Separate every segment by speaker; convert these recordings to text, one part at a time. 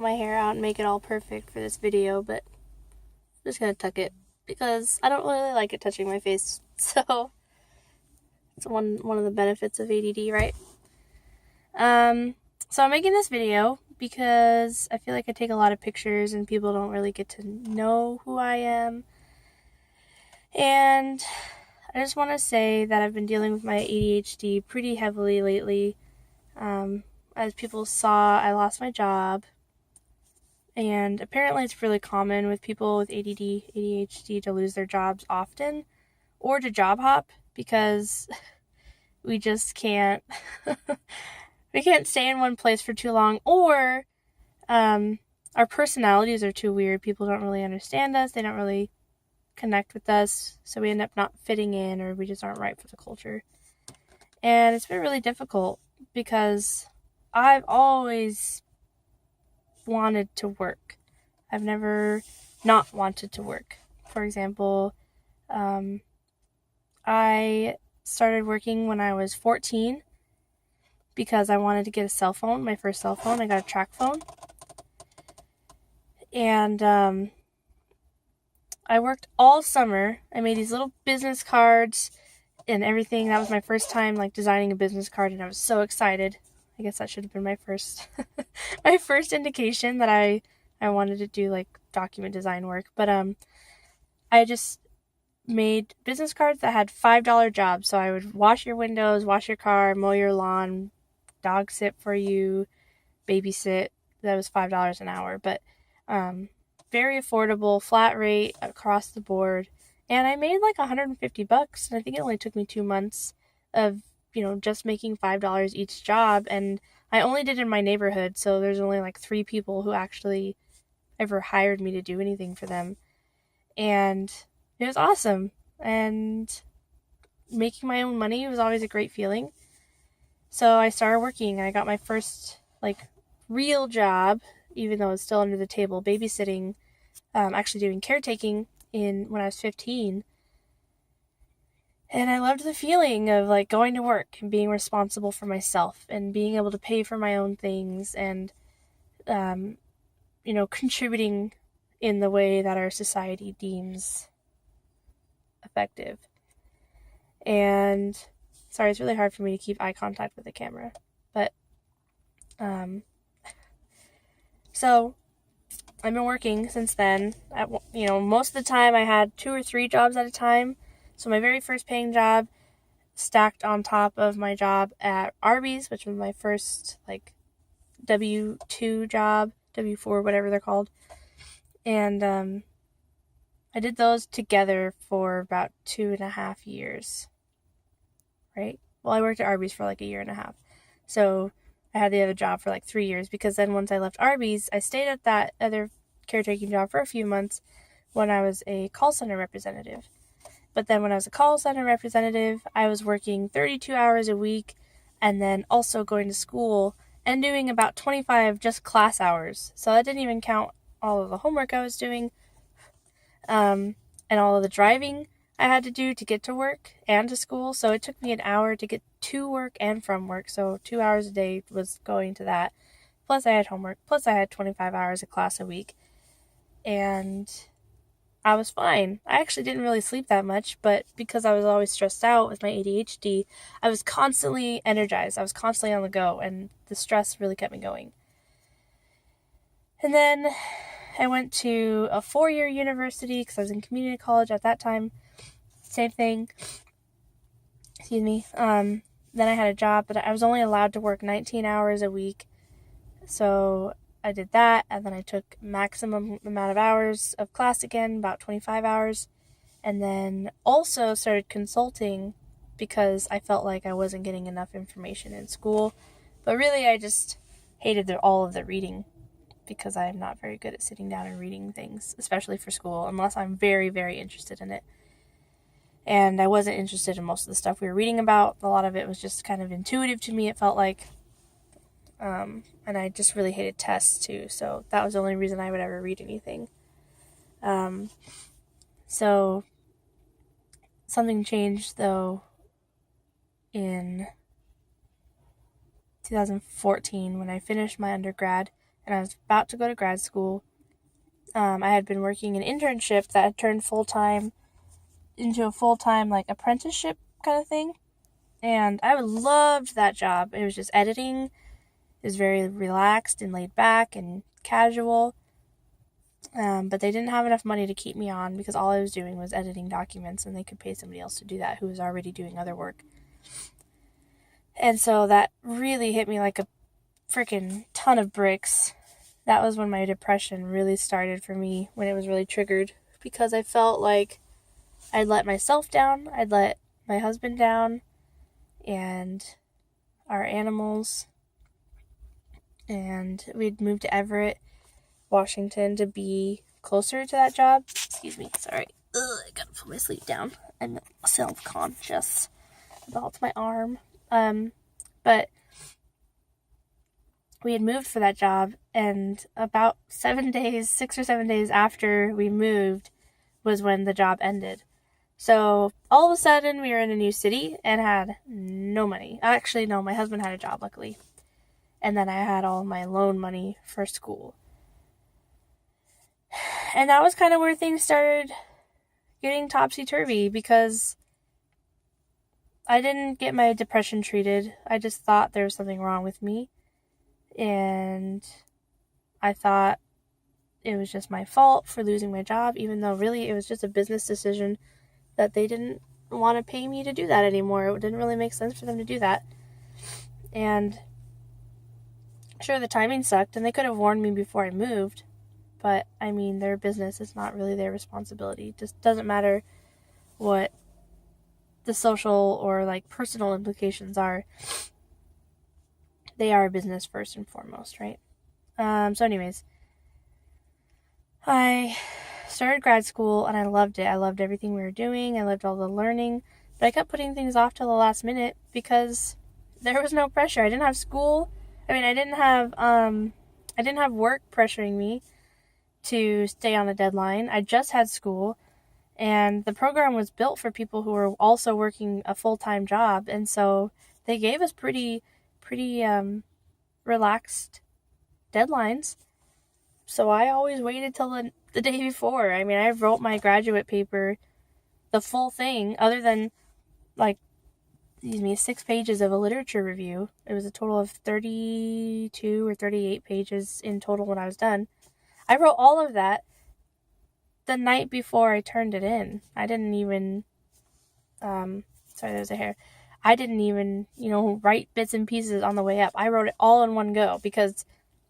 Speaker 1: my hair out and make it all perfect for this video, but I'm just gonna tuck it because I don't really like it touching my face. So it's one of the benefits of ADD, right? So I'm making this video because I feel like I take a lot of pictures and people don't really get to know who I am. And I just want to say that I've been dealing with my ADHD pretty heavily lately. As people saw, I lost my job. And apparently it's really common with people with ADD, ADHD to lose their jobs often or to job hop because we just can't we can't stay in one place for too long, or our personalities are too weird. People don't really understand us. They don't really connect with us. So we end up not fitting in, or we just aren't right for the culture. And it's been really difficult because I've always wanted to work. I've never not wanted to work. For example, I started working when I was 14 because I wanted to get a cell phone, my first cell phone. I got a track phone. And I worked all summer. I made these little business cards and everything. That was my first time designing a business card, and I was so excited. I guess that should have been my first my first indication that I wanted to do document design work. But I just made business cards that had $5 jobs. So I would wash your windows, wash your car, mow your lawn, dog sit for you, babysit. That was $5 an hour, but very affordable, flat rate across the board. And I made $150, and I think it only took me 2 months of just making $5 each job. And I only did it in my neighborhood, so there's only 3 people who actually ever hired me to do anything for them. And it was awesome. And making my own money was always a great feeling. So I started working, and I got my first real job, even though it's still under the table, babysitting, actually doing caretaking when I was 15. And I loved the feeling of going to work and being responsible for myself and being able to pay for my own things and, contributing in the way that our society deems effective. And sorry, it's really hard for me to keep eye contact with the camera, but, so I've been working since then. Most of the time I had 2 or 3 jobs at a time. So my very first paying job stacked on top of my job at Arby's, which was my first W-2 job, W-4, whatever they're called. And I did those together for about 2.5 years. Right? Well, I worked at Arby's for a year and a half. So I had the other job for 3 years, because then once I left Arby's, I stayed at that other caretaking job for a few months when I was a call center representative. But then when I was a call center representative, I was working 32 hours a week and then also going to school and doing about 25 just class hours. So that didn't even count all of the homework I was doing, and all of the driving I had to do to get to work and to school. So it took me an hour to get to work and from work. So 2 hours a day was going to that. Plus I had homework. Plus I had 25 hours of class a week. And I was fine. I actually didn't really sleep that much, but because I was always stressed out with my ADHD, I was constantly energized. I was constantly on the go, and the stress really kept me going. And then I went to a 4-year university because I was in community college at that time. Same thing. Excuse me. Then I had a job, but I was only allowed to work 19 hours a week. So I did that, and then I took maximum amount of hours of class again, about 25 hours, and then also started consulting because I felt like I wasn't getting enough information in school. But really, I just hated all of the reading because I'm not very good at sitting down and reading things, especially for school, unless I'm very, very interested in it. And I wasn't interested in most of the stuff we were reading about. A lot of it was just kind of intuitive to me, it felt like. And I just really hated tests too, so that was the only reason I would ever read anything. So something changed though in 2014 when I finished my undergrad and I was about to go to grad school. I had been working an internship that had turned full-time into a full-time, like, apprenticeship kind of thing. And I loved that job. It was just editing. It was very relaxed and laid back and casual. But they didn't have enough money to keep me on because all I was doing was editing documents, and they could pay somebody else to do that who was already doing other work. And so that really hit me like a freaking ton of bricks. That was when my depression really started for me, when it was really triggered, because I felt like I'd let myself down, I'd let my husband down, and our animals, and we'd moved to Everett, Washington, to be closer to that job. Excuse me, sorry. I gotta put my sleep down. I'm self-conscious about my arm. But we had moved for that job, and about 6 or 7 days after we moved was when the job ended. So all of a sudden we were in a new city and had no money. Actually, no, my husband had a job, luckily. And then I had all my loan money for school. And that was kind of where things started getting topsy-turvy, because I didn't get my depression treated. I just thought there was something wrong with me. And I thought it was just my fault for losing my job, even though really it was just a business decision that they didn't want to pay me to do that anymore. It didn't really make sense for them to do that. And sure, the timing sucked, and they could have warned me before I moved. But, I mean, their business is not really their responsibility. It just doesn't matter what the social or, like, personal implications are. They are a business first and foremost, right? So anyways, I started grad school, and I loved it. I loved everything we were doing. I loved all the learning. But I kept putting things off till the last minute because there was no pressure. I didn't have school. I mean, I didn't have work pressuring me to stay on a deadline. I just had school, and the program was built for people who were also working a full-time job, and so they gave us pretty relaxed deadlines. So I always waited till the day before. I mean, I wrote my graduate paper, the full thing, other than, 6 pages of a literature review. It was a total of 32 or 38 pages in total when I was done. I wrote all of that the night before I turned it in. I didn't even, sorry, there's a hair. I didn't even, write bits and pieces on the way up. I wrote it all in one go because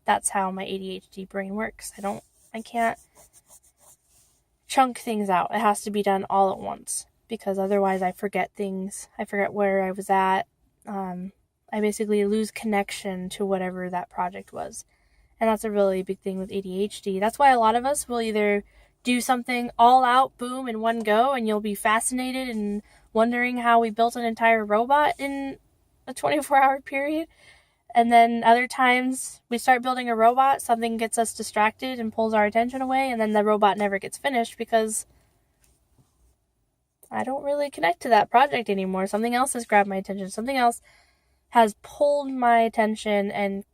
Speaker 1: that's how my ADHD brain works. I can't chunk things out. It has to be done all at once because otherwise I forget things. I forget where I was at. I basically lose connection to whatever that project was. And that's a really big thing with ADHD. That's why a lot of us will either do something all out, boom, in one go, and you'll be fascinated and wondering how we built an entire robot in a 24-hour period. And then other times we start building a robot, something gets us distracted and pulls our attention away, and then the robot never gets finished because I don't really connect to that project anymore. Something else has grabbed my attention. Something else has pulled my attention and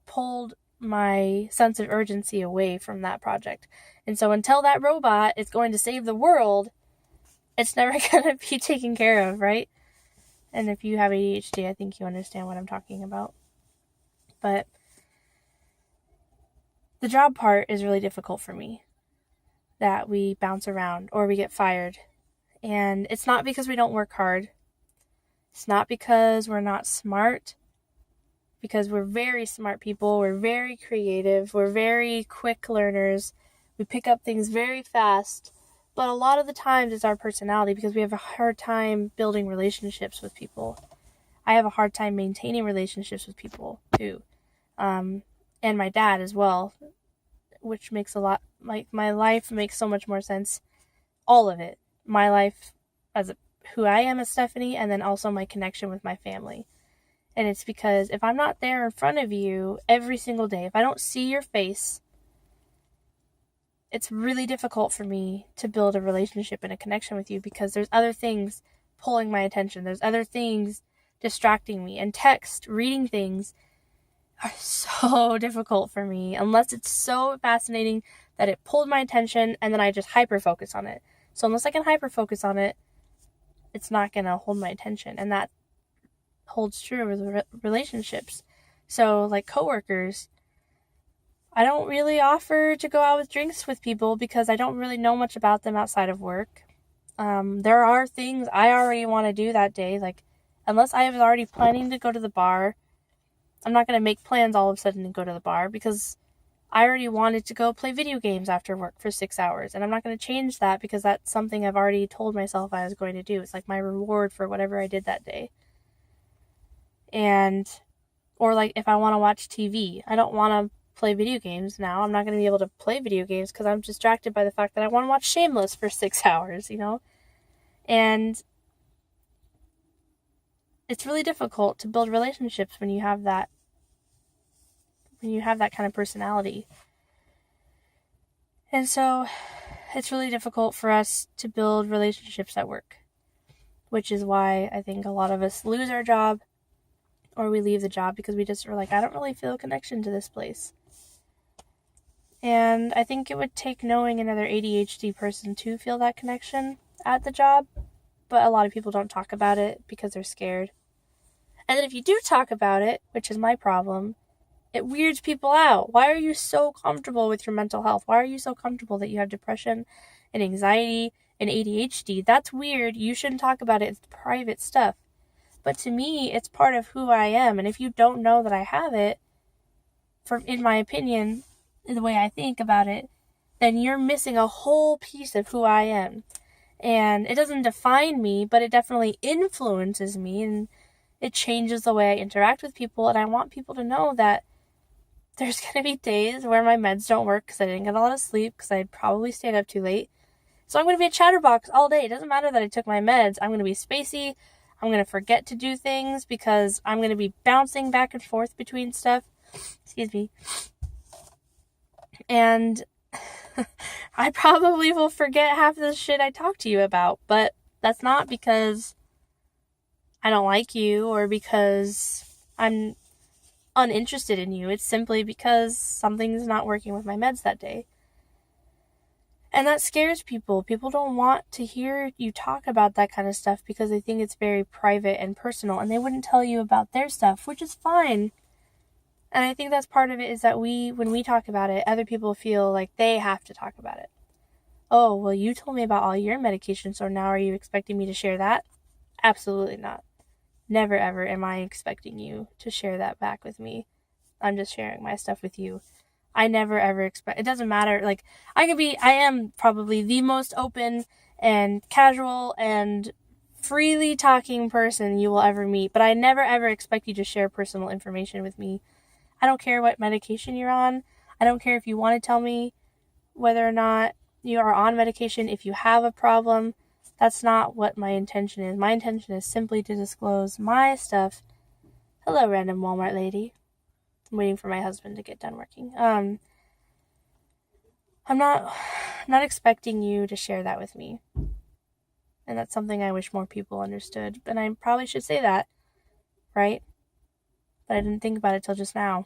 Speaker 1: pulled my sense of urgency away from that project. And so until that robot is going to save the world, it's never going to be taken care of, right? And if you have ADHD, I think you understand what I'm talking about. But the job part is really difficult for me, that we bounce around or we get fired. And it's not because we don't work hard. It's not because we're not smart, because we're very smart people. We're very creative. We're very quick learners. We pick up things very fast. But a lot of the times it's our personality, because we have a hard time building relationships with people. I have a hard time maintaining relationships with people too. And my dad as well, which makes a lot, like, my life makes so much more sense. All of it. My life as who I am as Stephanie, and then also my connection with my family. And it's because if I'm not there in front of you every single day, if I don't see your face, it's really difficult for me to build a relationship and a connection with you, because there's other things pulling my attention. There's other things distracting me. And text, reading things, are so difficult for me unless it's so fascinating that it pulled my attention and then I just hyper focus on it. So unless I can hyper focus on it, it's not going to hold my attention. And that holds true with relationships. So like coworkers, I don't really offer to go out with drinks with people because I don't really know much about them outside of work. There are things I already want to do that day. Like, unless I was already planning to go to the bar, I'm not going to make plans all of a sudden to go to the bar because I already wanted to go play video games after work for 6 hours. And I'm not going to change that because that's something I've already told myself I was going to do. It's like my reward for whatever I did that day. Or like if I want to watch TV, I don't want to play video games now. I'm not going to be able to play video games because I'm distracted by the fact that I want to watch Shameless for 6 hours, And it's really difficult to build relationships when you have that kind of personality. And so it's really difficult for us to build relationships at work, which is why I think a lot of us lose our job or we leave the job because we just are like, I don't really feel a connection to this place. And I think it would take knowing another ADHD person to feel that connection at the job, but a lot of people don't talk about it because they're scared. And then if you do talk about it, which is my problem, it weirds people out. Why are you so comfortable with your mental health? Why are you so comfortable that you have depression and anxiety and ADHD? That's weird. You shouldn't talk about it. It's private stuff. But to me, it's part of who I am. And if you don't know that I have it, in my opinion, the way I think about it, then you're missing a whole piece of who I am. And it doesn't define me, but it definitely influences me. And it changes the way I interact with people, and I want people to know that there's going to be days where my meds don't work because I didn't get a lot of sleep because I probably stayed up too late. So I'm going to be a chatterbox all day. It doesn't matter that I took my meds. I'm going to be spacey. I'm going to forget to do things because I'm going to be bouncing back and forth between stuff. Excuse me. And I probably will forget half the shit I talk to you about, but that's not because I don't like you or because I'm uninterested in you. It's simply because something's not working with my meds that day. And that scares people. People don't want to hear you talk about that kind of stuff because they think it's very private and personal, and they wouldn't tell you about their stuff, which is fine. And I think that's part of it is that when we talk about it, other people feel like they have to talk about it. Oh, well, you told me about all your medications, so now are you expecting me to share that? Absolutely not. Never ever am I expecting you to share that back with me. I'm just sharing my stuff with you. I never ever expect, it doesn't matter, like, I am probably the most open and casual and freely talking person you will ever meet, but I never ever expect you to share personal information with me. I don't care what medication you're on. I don't care if you want to tell me whether or not you are on medication, if you have a problem. That's not what my intention is. My intention is simply to disclose my stuff. Hello, random Walmart lady. I'm waiting for my husband to get done working. I'm not expecting you to share that with me. And that's something I wish more people understood. And I probably should say that, right? But I didn't think about it till just now.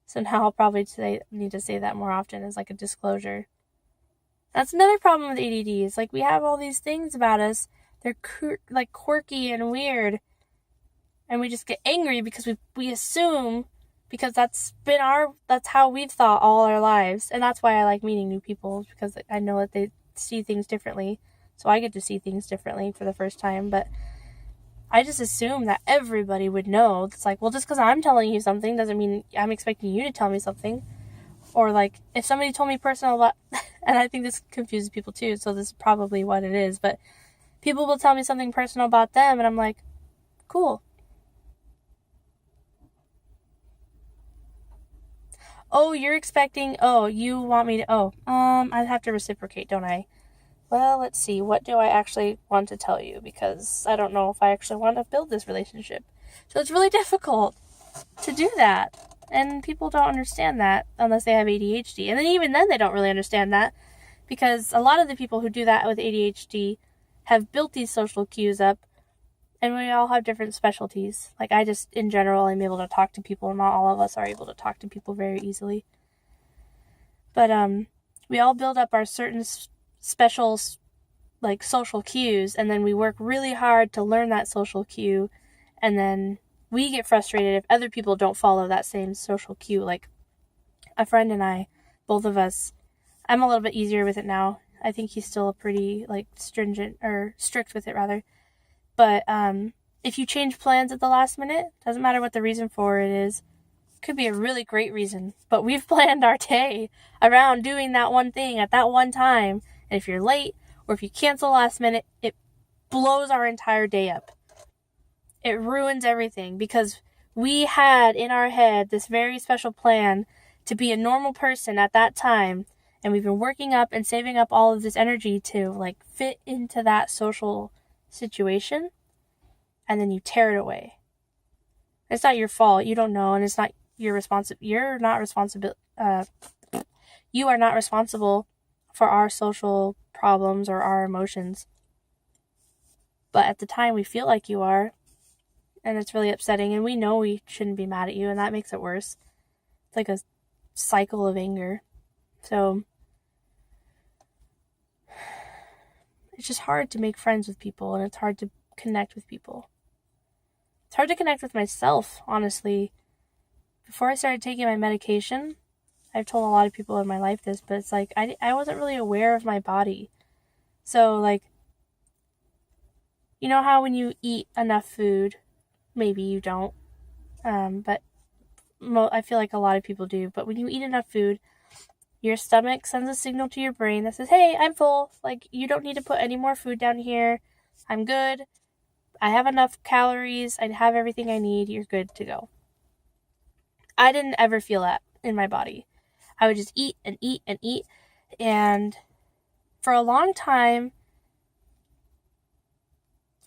Speaker 1: So now I'll probably need to say that more often as like a disclosure. That's another problem with ADD. It's like we have all these things about us. They're quirky and weird. And we just get angry because we assume, because that's how we've thought all our lives. And that's why I like meeting new people, because I know that they see things differently. So I get to see things differently for the first time. But I just assume that everybody would know. It's like, well, just because I'm telling you something doesn't mean I'm expecting you to tell me something. Or like, if somebody told me personal about, and I think this confuses people too, so this is probably what it is, but people will tell me something personal about them, and I'm like, cool. Oh, you're expecting, you want me to, I have to reciprocate, don't I? Well, let's see, what do I actually want to tell you? Because I don't know if I actually want to build this relationship. So it's really difficult to do that. And people don't understand that unless they have ADHD. And then even then they don't really understand that, because a lot of the people who do that with ADHD have built these social cues up And we all have different specialties. Like, I just, in general, I'm able to talk to people. Not all of us are able to talk to people very easily. But, we all build up our certain special, like, social cues, and then we work really hard to learn that social cue, and then we get frustrated if other people don't follow that same social cue. Like, a friend and I, both of us, I'm a little bit easier with it now. I think he's still pretty, like, strict with it, rather. But, if you change plans at the last minute, doesn't matter what the reason for it is, could be a really great reason, but we've planned our day around doing that one thing at that one time, and if you're late, or if you cancel last minute, it blows our entire day up. It ruins everything, because we had in our head this very special plan to be a normal person at that time, and we've been working up and saving up all of this energy to, like, fit into that social situation, and then you tear it away. It's not your fault. You don't know, and it's not your you're not responsible. You are not responsible for our social problems or our emotions. But at the time, we feel like you are, and it's really upsetting, and we know we shouldn't be mad at you, and that makes it worse. It's like a cycle of anger. So it's just hard to make friends with people, and it's hard to connect with people. It's hard to connect with myself, honestly. Before I started taking my medication, I've told a lot of people in my life this, but it's like, I wasn't really aware of my body. So, like, you know how when you eat enough food, maybe you don't, but I feel like a lot of people do, but when you eat enough food, your stomach sends a signal to your brain that says, hey, I'm full, like, you don't need to put any more food down here, I'm good, I have enough calories, I have everything I need, you're good to go. I didn't ever feel that in my body. I would just eat and eat and eat, and for a long time,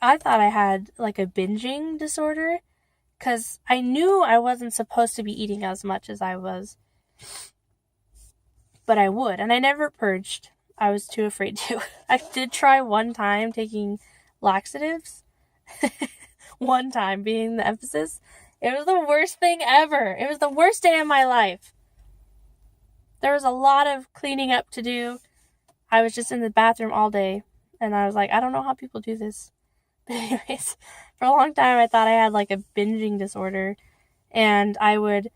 Speaker 1: I thought I had, like, a binging disorder, because I knew I wasn't supposed to be eating as much as I was, but I would, and I never purged. I was too afraid to. I did try one time taking laxatives, one time being the emphasis. It was the worst thing ever. It was the worst day of my life. There was a lot of cleaning up to do. I was just in the bathroom all day, and I was like, I don't know how people do this. But anyways, for a long time I thought I had, like, a binging disorder, and I would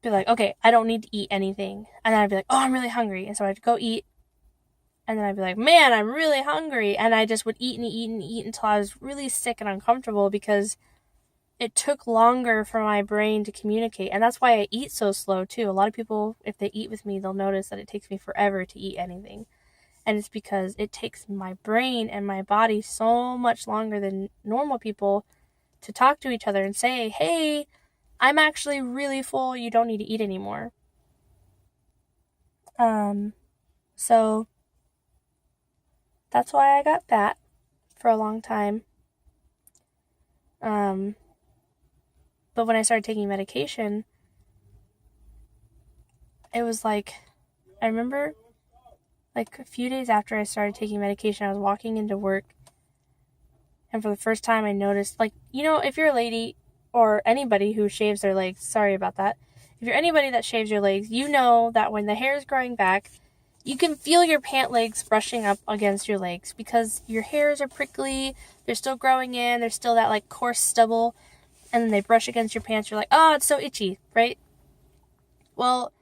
Speaker 1: be like, okay, I don't need to eat anything, and then I'd be like, oh, I'm really hungry, and so I'd go eat, and then I'd be like, man, I'm really hungry, and I just would eat and eat and eat until I was really sick and uncomfortable, because it took longer for my brain to communicate, and that's why I eat so slow too. A lot of people, if they eat with me, they'll notice that it takes me forever to eat anything. And it's because it takes my brain and my body so much longer than normal people to talk to each other and say, hey, I'm actually really full, you don't need to eat anymore. So that's why I got fat for a long time. But when I started taking medication, it was like, I remember, like, a few days after I started taking medication, I was walking into work, and for the first time I noticed, like, you know, if you're a lady or anybody who shaves their legs, sorry about that, if you're anybody that shaves your legs, you know that when the hair is growing back, you can feel your pant legs brushing up against your legs, because your hairs are prickly, they're still growing in, there's still that, like, coarse stubble, and then they brush against your pants, you're like, oh, it's so itchy, right? Well,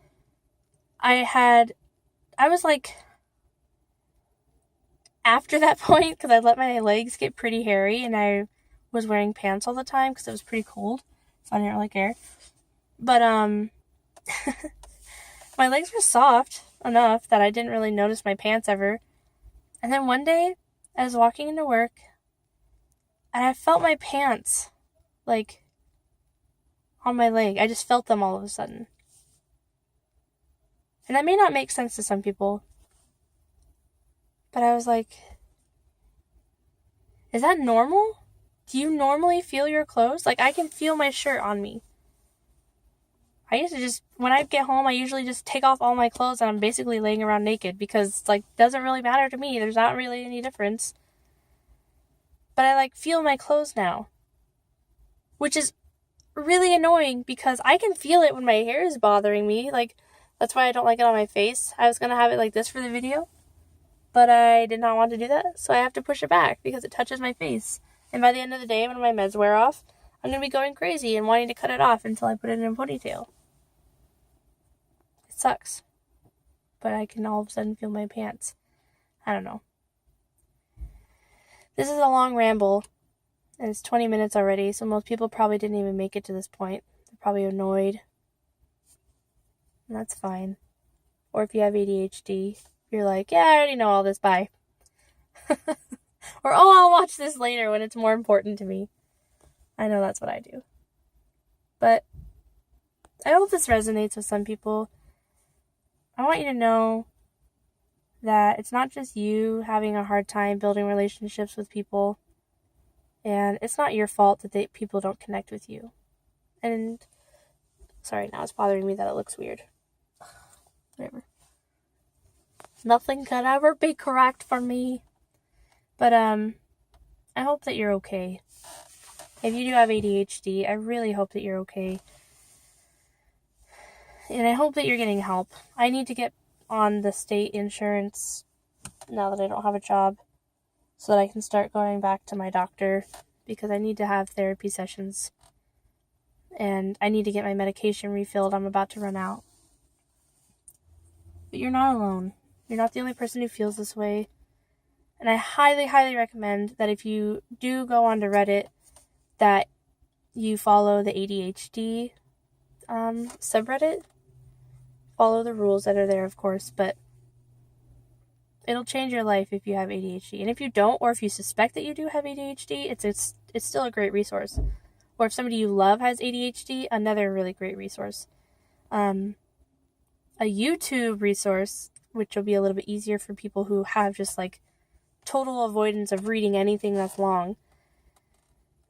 Speaker 1: I was like, after that point, because I let my legs get pretty hairy, and I was wearing pants all the time because it was pretty cold, so I didn't really care. But my legs were soft enough that I didn't really notice my pants ever. And then one day, I was walking into work, and I felt my pants, like, on my leg. I just felt them all of a sudden. And that may not make sense to some people, but I was like, is that normal? Do you normally feel your clothes? Like, I can feel my shirt on me. I used to just, when I get home, I usually just take off all my clothes and I'm basically laying around naked, because, like, it doesn't really matter to me. There's not really any difference. but I like feel my clothes now, which is really annoying because I can feel it when my hair is bothering me. Like, that's why I don't like it on my face. I was going to have it like this for the video, but I did not want to do that, so I have to push it back because it touches my face. And by the end of the day, when my meds wear off, I'm going to be going crazy and wanting to cut it off until I put it in a ponytail. It sucks. But I can all of a sudden feel my pants. I don't know. This is a long ramble, and it's 20 minutes already, so most people probably didn't even make it to this point. They're probably annoyed. And that's fine. Or if you have ADHD, you're like, yeah, I already know all this, bye. Or, oh, I'll watch this later when it's more important to me. I know that's what I do. But I hope this resonates with some people. I want you to know that it's not just you having a hard time building relationships with people, and it's not your fault that people don't connect with you. And, sorry, now it's bothering me that it looks weird. Whatever. Nothing could ever be correct for me. But, I hope that you're okay. If you do have ADHD, I really hope that you're okay. And I hope that you're getting help. I need to get on the state insurance now that I don't have a job so that I can start going back to my doctor because I need to have therapy sessions. And I need to get my medication refilled. I'm about to run out. But you're not alone. You're not the only person who feels this way. And I highly, highly recommend that if you do go onto Reddit, that you follow the ADHD subreddit. Follow the rules that are there, of course, but it'll change your life if you have ADHD. And if you don't, or if you suspect that you do have ADHD, it's still a great resource. Or if somebody you love has ADHD, another really great resource. A YouTube resource, which will be a little bit easier for people who have just like total avoidance of reading anything that's long,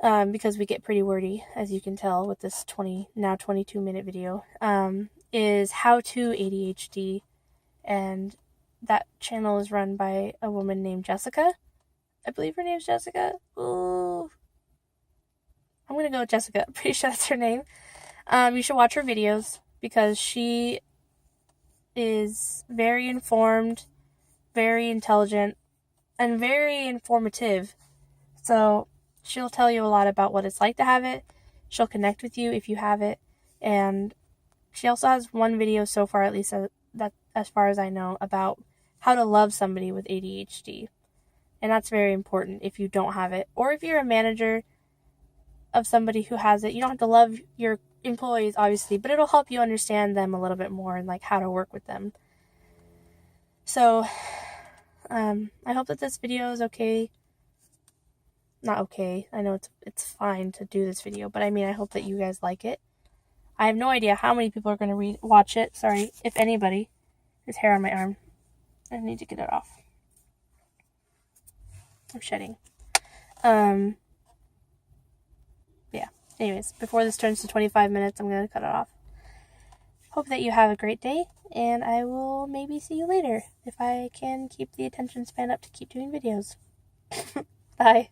Speaker 1: because we get pretty wordy, as you can tell with this 22-minute video, is How to ADHD, and that channel is run by a woman named Jessica. I believe her name's Jessica. Ooh. I'm gonna go with Jessica. I'm pretty sure that's her name. You should watch her videos because she is very informed, very intelligent, and very informative. So she'll tell you a lot about what it's like to have it. She'll connect with you if you have it. And she also has one video so far, at least as far as I know, about how to love somebody with ADHD. And that's very important if you don't have it. Or if you're a manager of somebody who has it, you don't have to love your employees, obviously, but it'll help you understand them a little bit more and like how to work with them. So, I hope that this video is okay. Not okay. I know it's fine to do this video, but I mean, I hope that you guys like it. I have no idea how many people are going to watch it. Sorry, if anybody. There's hair on my arm. I need to get it off. I'm shedding. Yeah. Anyways, before this turns to 25 minutes, I'm going to cut it off. Hope that you have a great day, and I will maybe see you later if I can keep the attention span up to keep doing videos. Bye.